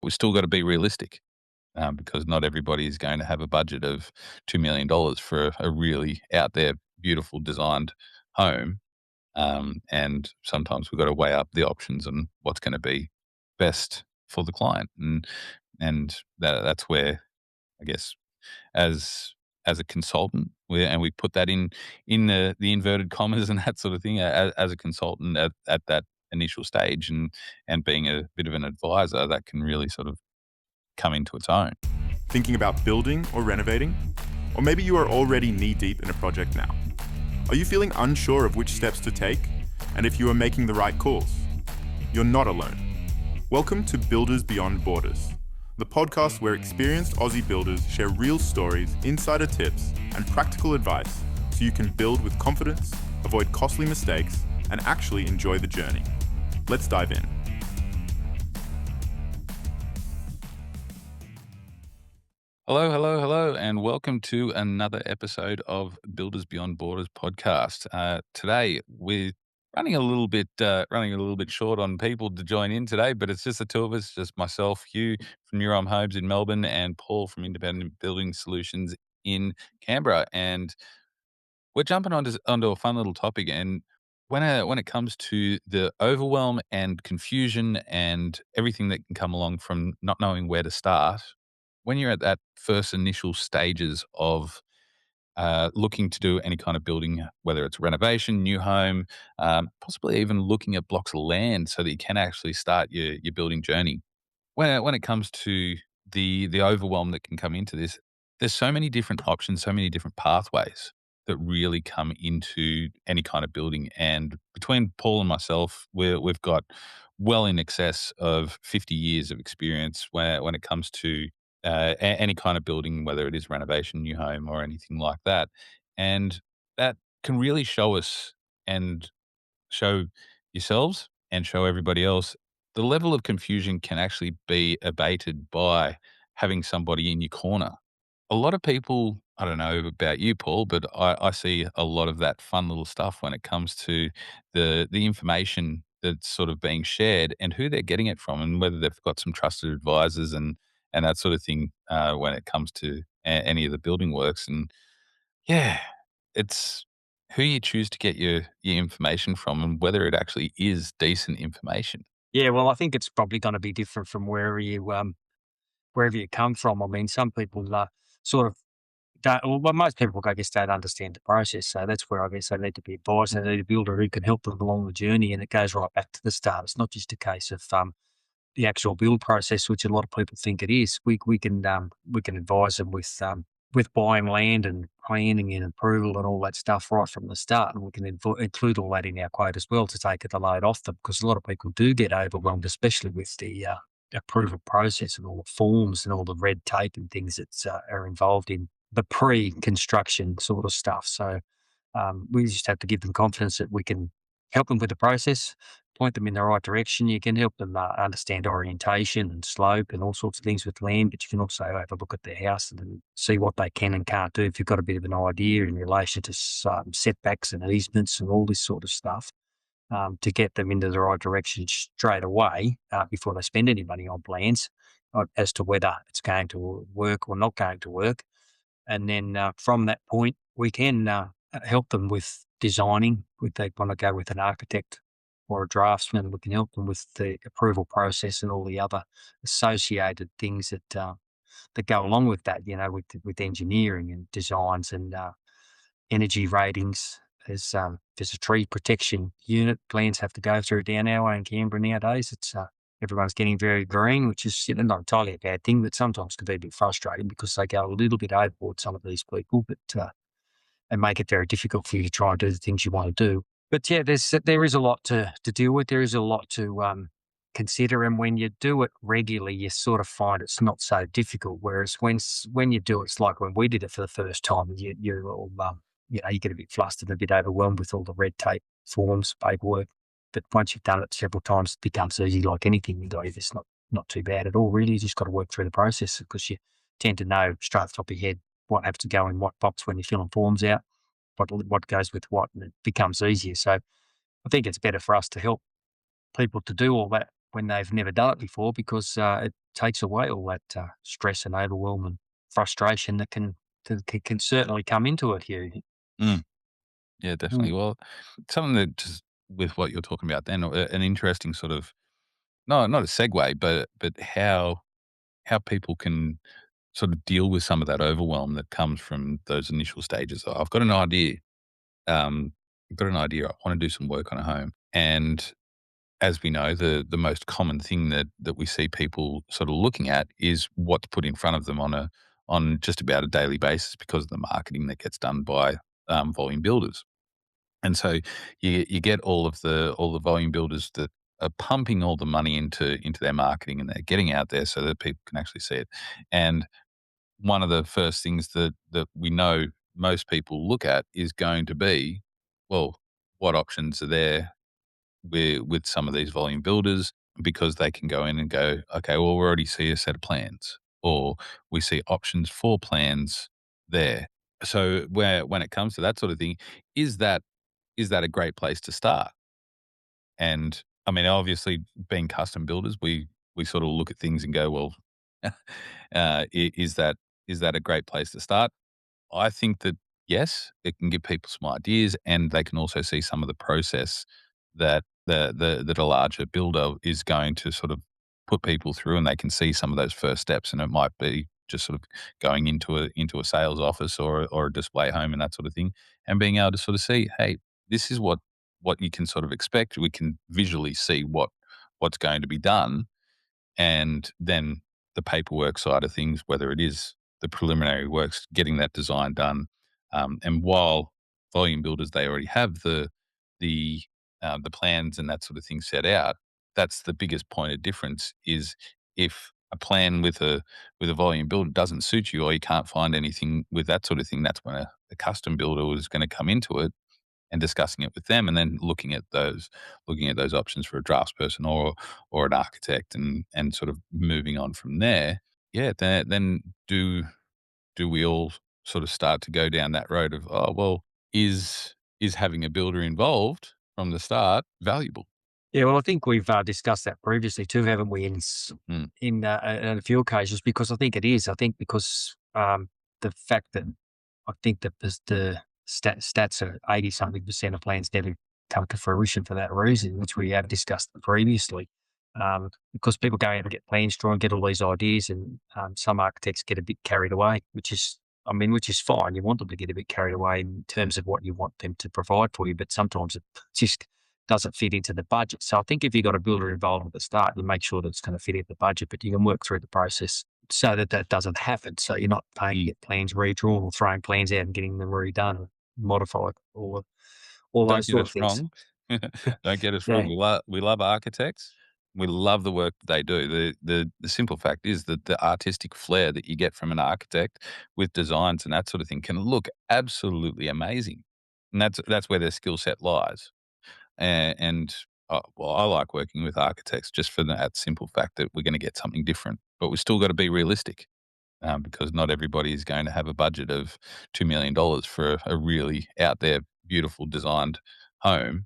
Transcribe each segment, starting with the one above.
we've still got to be realistic, because not everybody is going to have a budget of $2 million for a really out there, beautiful designed home. And sometimes we've got to weigh up the options and what's going to be best for the client, and that's where I guess as as a consultant, we put that in the inverted commas and that sort of thing, as a consultant at that initial stage, and being a bit of an advisor, that can really sort of come into its own. Thinking about building or renovating? Or maybe you are already knee-deep in a project now. Are you feeling unsure of which steps to take and if you are making the right calls? You're not alone. Welcome to Builders Beyond Borders, the podcast where experienced Aussie builders share real stories, insider tips, and practical advice so you can build with confidence, avoid costly mistakes, and actually enjoy the journey. Let's dive in. Hello, hello, hello, and welcome to another episode of Builders Beyond Borders podcast. Today we're running a little bit short on people to join in today, but it's just the two of us, just myself, Hugh from Homes in Melbourne, and Paul from Independent Building Solutions in Canberra, and we're jumping onto a fun little topic. And when it comes to the overwhelm and confusion and everything that can come along from not knowing where to start, when you're at that first initial stages of looking to do any kind of building, whether it's renovation, new home, possibly even looking at blocks of land so that you can actually start your building journey. When it comes to the overwhelm that can come into this, there's so many different options, so many different pathways that really come into any kind of building. And between Paul and myself, we've got well in excess of 50 years of experience when it comes to any kind of building, whether it is renovation, new home, or anything like that. And that can really show us and show yourselves and show everybody else the level of confusion can actually be abated by having somebody in your corner. A lot of people, I don't know about you, Paul, but I see a lot of that fun little stuff when it comes to the information that's sort of being shared and who they're getting it from, and whether they've got some trusted advisors and that sort of thing, when it comes to any of the building works. And yeah, it's who you choose to get your information from and whether it actually is decent information. Yeah, well, I think it's probably gonna be different from wherever you come from. I mean, some people, sort of don't well, most people, I guess, don't understand the process, so that's where I guess they need to be advised, and they need a builder who can help them along the journey, and it goes right back to the start. It's not just a case of, the actual build process, which a lot of people think it is. We can advise them with buying land and planning and approval and all that stuff right from the start, and we can include all that in our quote as well to take the load off them, because a lot of people do get overwhelmed, especially with the approval process and all the forms and all the red tape and things that are involved in the pre-construction sort of stuff. So we just have to give them confidence that we can help them with the process, point them in the right direction. You can help them understand orientation and slope and all sorts of things with land, but you can also have a look at their house and then see what they can and can't do if you've got a bit of an idea in relation to setbacks and easements and all this sort of stuff, to get them into the right direction straight away before they spend any money on plans as to whether it's going to work or not going to work. And then from that point, we can help them with designing. If they want to go with an architect or a draftsman, we can help them with the approval process and all the other associated things that go along with that. With engineering and designs and energy ratings. There's a tree protection unit plans have to go through down our way in Canberra nowadays. It's everyone's getting very green, which is not entirely a bad thing, but sometimes can be a bit frustrating because they go a little bit overboard, some of these people, but and make it very difficult for you to try and do the things you want to do. But yeah, there is a lot to deal with. There is a lot to consider, and when you do it regularly, you sort of find it's not so difficult. Whereas when you do it, it's like when we did it for the first time, you're all you get a bit flustered, a bit overwhelmed with all the red tape, forms, paperwork. But once you've done it several times, it becomes easy. Like anything you do, it's not too bad at all. Really, you just got to work through the process because you tend to know straight off the top of your head what has to go in what box when you're filling forms out, what goes with what, and it becomes easier. So I think it's better for us to help people to do all that when they've never done it before, because it takes away all that stress and overwhelm and frustration that can certainly come into it here. Mm. Yeah, definitely. Mm. Well, something that just with what you're talking about then, an interesting sort of not a segue, but how people can sort of deal with some of that overwhelm that comes from those initial stages. I've got an idea. I've got an idea. I want to do some work on a home, and as we know, the most common thing that we see people sort of looking at is what's put in front of them on just about a daily basis because of the marketing that gets done by volume builders. And so you get all the volume builders that are pumping all the money into their marketing, and they're getting out there so that people can actually see it. And one of the first things that we know most people look at is going to be, well, what options are there with some of these volume builders, because they can go in and go, okay, well, we already see a set of plans, or we see options for plans there. So when it comes to that sort of thing, is that is that a great place to start? And I mean, obviously, being custom builders, we sort of look at things and go, well, is that a great place to start? I think that yes, it can give people some ideas, and they can also see some of the process that that a larger builder is going to sort of put people through, and they can see some of those first steps. And it might be just sort of going into a sales office or a display home and that sort of thing, and being able to sort of see, hey, this is what you can sort of expect. We can visually see what's going to be done, and then the paperwork side of things, whether it is the preliminary works, getting that design done. And while volume builders, they already have the the plans and that sort of thing set out. That's the biggest point of difference. Is if a plan with a volume builder doesn't suit you, or you can't find anything with that sort of thing, that's when a custom builder is going to come into it and discussing it with them, and then looking at those options for a draftsperson or an architect, and sort of moving on from there. Yeah, then do we all sort of start to go down that road of, oh well, is having a builder involved from the start valuable? Yeah, well, I think we've discussed that previously too, haven't we? Mm, In a few occasions, because I think it is. I think because the fact that I think that the stats are 80 something percent of plans never come to fruition for that reason, which we have discussed previously. Because people go out and get plans drawn, get all these ideas, and some architects get a bit carried away, which is fine. You want them to get a bit carried away in terms of what you want them to provide for you, but sometimes it just doesn't fit into the budget. So I think if you've got a builder involved at the start, you make sure that it's going to fit into the budget, but you can work through the process so that that doesn't happen. So you're not paying to get plans redrawn or throwing plans out and getting them redone or modified or all don't those get sort of us things. wrong. Don't get us wrong. Yeah. We love architects. We love the work that they do. The simple fact is that the artistic flair that you get from an architect with designs and that sort of thing can look absolutely amazing, and that's where their skill set lies. And well, I like working with architects just for that simple fact that we're going to get something different, but we still got to be realistic, because not everybody is going to have a budget of $2 million for a really out there, beautiful designed home.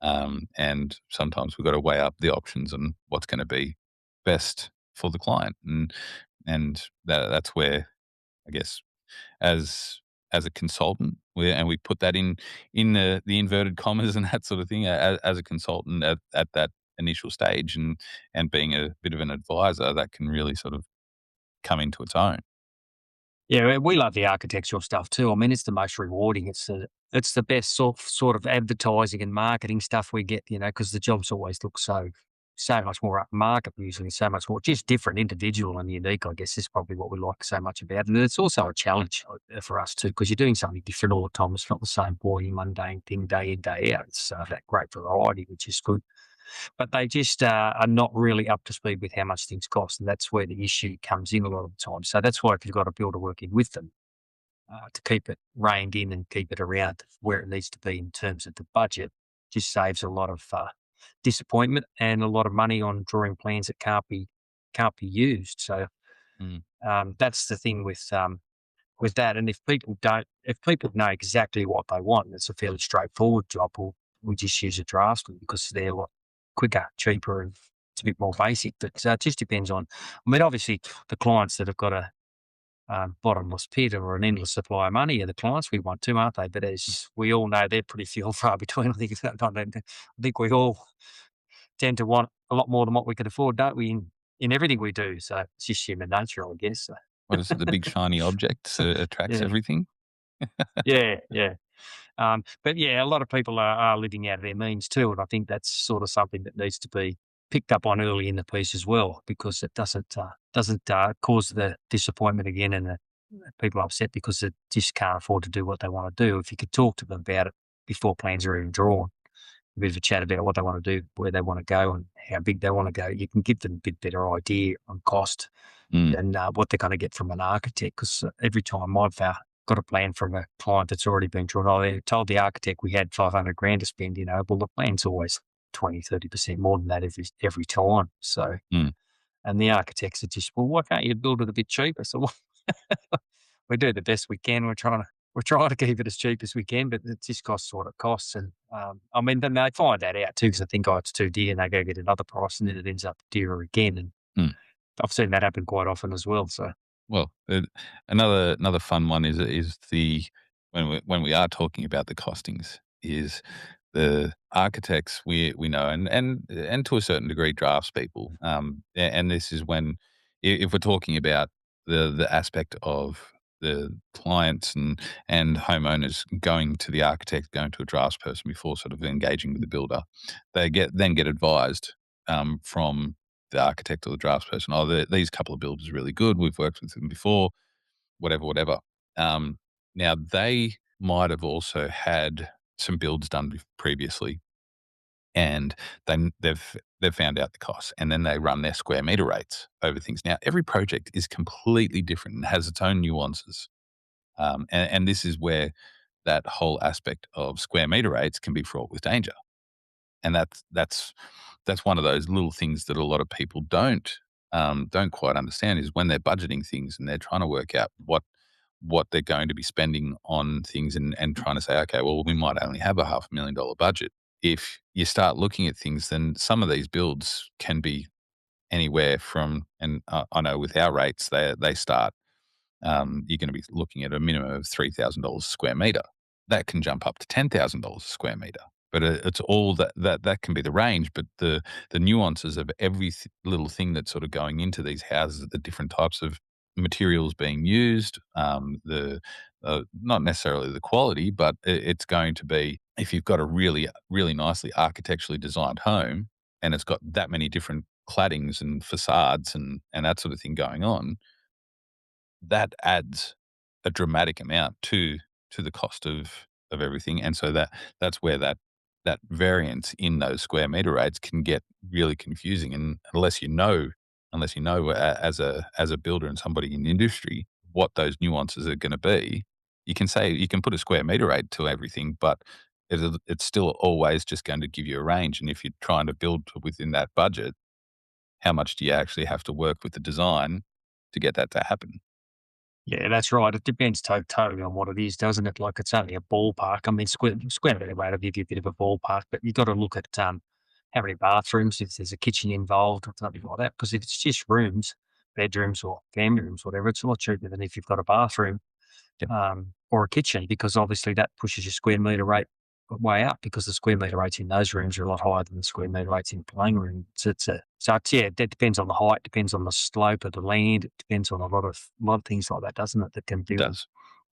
And sometimes we've got to weigh up the options and what's going to be best for the client, and that's where I guess as a consultant, we put that in the inverted commas and that sort of thing, as a consultant at that initial stage, and being a bit of an advisor, that can really sort of come into its own. Yeah, we love the architectural stuff too. I mean, it's the most rewarding. It's the best sort of advertising and marketing stuff we get, because the jobs always look so much more upmarket usually, so much more just different, individual and unique, I guess is probably what we like so much about it. And it's also a challenge for us too, because you're doing something different all the time. It's not the same boring, mundane thing day in, day out. It's that great variety, which is good. But they just are not really up to speed with how much things cost, and that's where the issue comes in a lot of the time. So that's why if you've got a builder working with them to keep it reined in and keep it around where it needs to be in terms of the budget, just saves a lot of disappointment and a lot of money on drawing plans that can't be used. So Mm, that's the thing with that. And if people know exactly what they want, it's a fairly straightforward job. We just use a draftsman because they're a lot quicker, cheaper, and it's a bit more basic. But so it just depends on. I mean, obviously, the clients that have got a bottomless pit or an endless supply of money are the clients we want too, aren't they? But as we all know, they're pretty few and far between. I think we all tend to want a lot more than what we can afford, don't we? In everything we do. So it's just human nature, I guess. So, What is it? The big shiny object attracts yeah, everything? yeah. But yeah, a lot of people are living out of their means too, and I think that's sort of something that needs to be picked up on early in the piece as well, because it doesn't cause the disappointment again, and the people are upset because they just can't afford to do what they want to do. If you could talk to them about it before plans are even drawn, a bit of a chat about what they want to do, where they want to go, and how big they want to go, you can give them a bit better idea on cost Mm, than what they're going to get from an architect. Because every time I've got a plan from a client that's already been drawn, I told the architect we had 500 grand to spend. Well, the plan's always 20, 30% more than that every time. So, mm. and the architects are just, well, why can't you build it a bit cheaper? So we do the best we can. We're trying to keep it as cheap as we can, but it just costs what it costs. And I mean, then they find that out too because they think, oh, it's too dear, and they go get another price, and then it ends up dearer again. And Mm. I've seen that happen quite often as well. So Well, another fun one is the when we are talking about the costings is the architects we know and to a certain degree draftspeople. And this is when if we're talking about the aspect of the clients and homeowners going to the architect, going to a draftsperson before sort of engaging with the builder, they get advised from the architect or the draftsperson. Oh, these couple of builders are really good. We've worked with them before. Whatever, whatever. Um, Now they might have also had some builds done previously, and they've found out the costs, and then they run their square meter rates over things. Now every project is completely different and has its own nuances, and this is where that whole aspect of square meter rates can be fraught with danger. And that's one of those little things that a lot of people don't quite understand is when they're budgeting things and they're trying to work out what they're going to be spending on things and trying to say, okay, well, we might only have a $500,000 budget. If you start looking at things, then some of these builds can be anywhere from, and I know with our rates, they start you're going to be looking at a minimum of $3,000 a square meter. That can jump up to $10,000 a square meter. But it's all that can be the range. But the nuances of every little thing that's sort of going into these houses, the different types of materials being used, the not necessarily the quality, but it's going to be if you've got a really nicely architecturally designed home and it's got that many different claddings and facades and that sort of thing going on, that adds a dramatic amount to the cost of everything, and so that's where that variance in those square meter rates can get really confusing, and unless you know as a builder and somebody in the industry what those nuances are gonna be, you can put a square meter rate to everything, but it's still always just going to give you a range, and if you're trying to build within that budget, how much do you actually have to work with the design to get that to happen? yeah, that's right. It depends totally on what it is, doesn't it? Like it's only a ballpark. I mean, square meter rate will give you a bit of a ballpark, but you've got to look at how many bathrooms, if there's a kitchen involved or something like that. Because if it's just rooms, bedrooms or family rooms, whatever, it's a lot cheaper than if you've got a bathroom Yep. or a kitchen, because obviously that pushes your square meter rate way up because the square meter rates in those rooms are a lot higher than the square meter rates in playing room. So that depends on the height, depends on the slope of the land, it depends on a lot of things like that, doesn't it? That can It be does.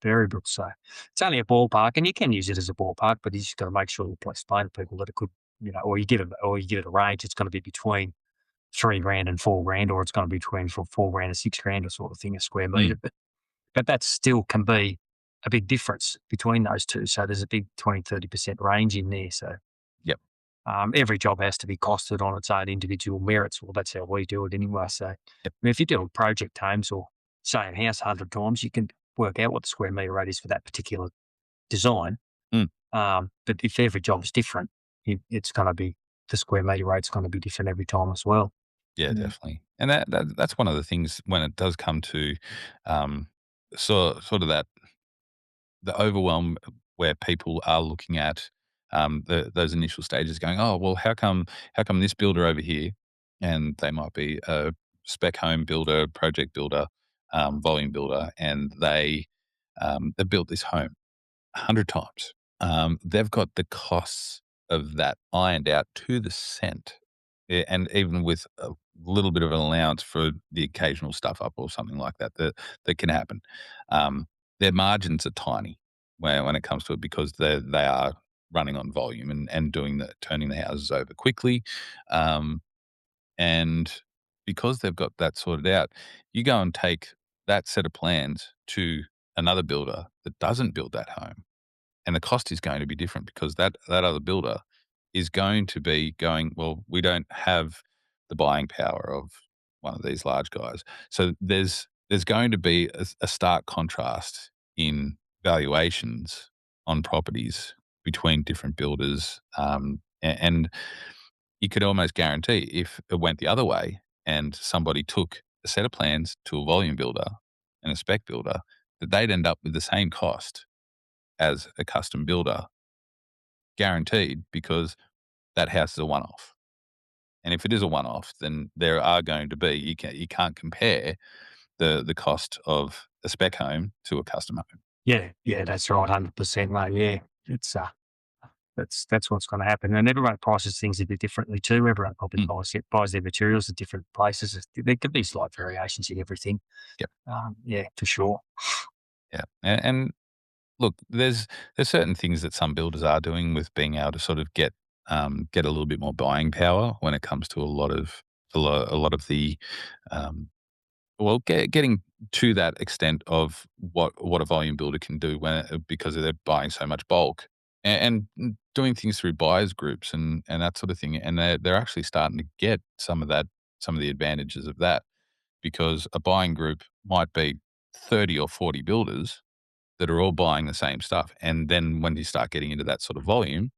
variables. So it's only a ballpark, and you can use it as a ballpark, but you just got to make sure you explain to people that it could, or you give it a range. It's going to be between 3 grand and 4 grand, or it's going to be between 4 grand and 6 grand, or sort of thing, a square Mm, meter. But that still can be a big difference between those two. So there's a big 20, 30% range in there. So yep, every job has to be costed on its own individual merits. Well, that's how we do it anyway. So I yep. mean, if you do project homes or same house 100 times, you can work out what the square meter rate is for that particular design. Mm, But if every job is different, it's going to be the square meter rate's going to be different every time as well. yeah, Yeah. definitely. And that's one of the things when it does come to, um, sort of that the overwhelm where people are looking at, those initial stages going, "Oh, well, how come this builder over here, and they might be a spec home builder, project builder, volume builder, and they built this home 100 times. They've got the costs of that ironed out to the cent, and even with a little bit of an allowance for the occasional stuff up or something like that that can happen. Um, their margins are tiny when it comes to it because they are running on volume and turning the houses over quickly. Um, and because they've got that sorted out, you go and take that set of plans to another builder that doesn't build that home, and the cost is going to be different because that other builder is going to be going, "Well, we don't have the buying power of one of these large guys." So there's going to be a stark contrast in valuations on properties between different builders, and you could almost guarantee if it went the other way and somebody took a set of plans to a volume builder and a spec builder, that they'd end up with the same cost as a custom builder, guaranteed, because that house is a one-off. And if it is a one-off, then there are going to be you can't compare the cost of a spec home to a custom home. Yeah, yeah, that's right, 100%, mate. Yeah, it's that's what's going to happen, and everyone prices things a bit differently too. Everyone probably Mm, buys their materials at different places. There could be slight variations in everything. yep, Yeah, for sure. yeah, and look, there's certain things that some builders are doing with being able to sort of get a little bit more buying power when it comes to a lot of the um, well, getting to that extent of what a volume builder can do because they're buying so much bulk and doing things through buyers groups and that sort of thing, and they're actually starting to get some of the advantages of that because a buying group might be 30 or 40 builders that are all buying the same stuff, and then when you start getting into that sort of volume,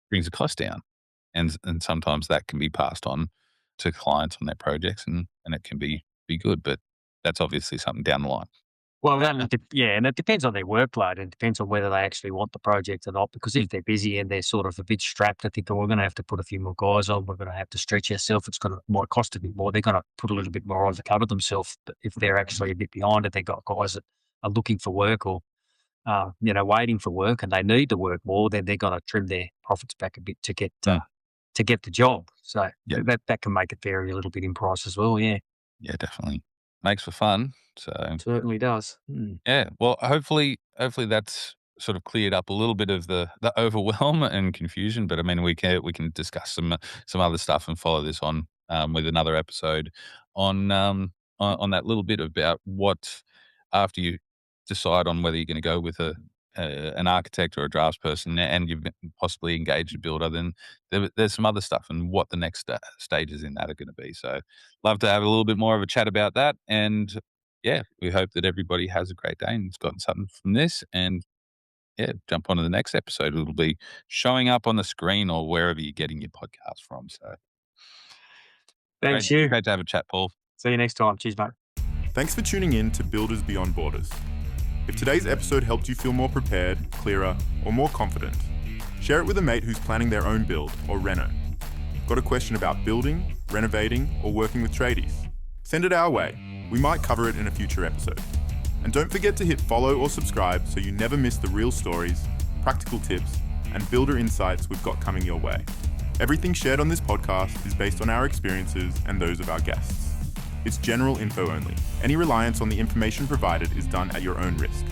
brings the cost down, and sometimes that can be passed on to clients on their projects, and it can be good, but that's obviously something down the line. Well, yeah, and it depends on their workload. And it depends on whether they actually want the project or not. Because if they're busy and they're sort of a bit strapped, I think, oh, we're going to have to put a few more guys on. We're going to have to stretch ourselves. It's going to might cost a bit more. They're going to put a little bit more on to cover themselves. But if they're actually a bit behind it, they've got guys that are looking for work or waiting for work, and they need to work more. Then they're going to trim their profits back a bit Mm, to get the job. So yeah, that can make it vary a little bit in price as well. Yeah, yeah, definitely. Makes for fun, so certainly does. Mm. yeah, well, hopefully that's sort of cleared up a little bit of the overwhelm and confusion, but I mean, we can discuss some other stuff and follow this on, with another episode on, on that little bit about what after you decide on whether you're gonna go with an architect or a draftsperson and you've possibly engaged a builder, then there's some other stuff and what the next stages in that are gonna be. So, love to have a little bit more of a chat about that, and yeah, we hope that everybody has a great day and has gotten something from this. And yeah, jump on to the next episode. It'll be showing up on the screen or wherever you're getting your podcast from. So Thanks, Hugh. great to have a chat, Paul. See you next time. Cheers, mate. Thanks for tuning in to Builders Beyond Borders. If today's episode helped you feel more prepared, clearer, or more confident, share it with a mate who's planning their own build or reno. Got a question about building, renovating, or working with tradies? Send it our way. We might cover it in a future episode. And don't forget to hit follow or subscribe so you never miss the real stories, practical tips, and builder insights we've got coming your way. Everything shared on this podcast is based on our experiences and those of our guests. It's general info only. Any reliance on the information provided is done at your own risk.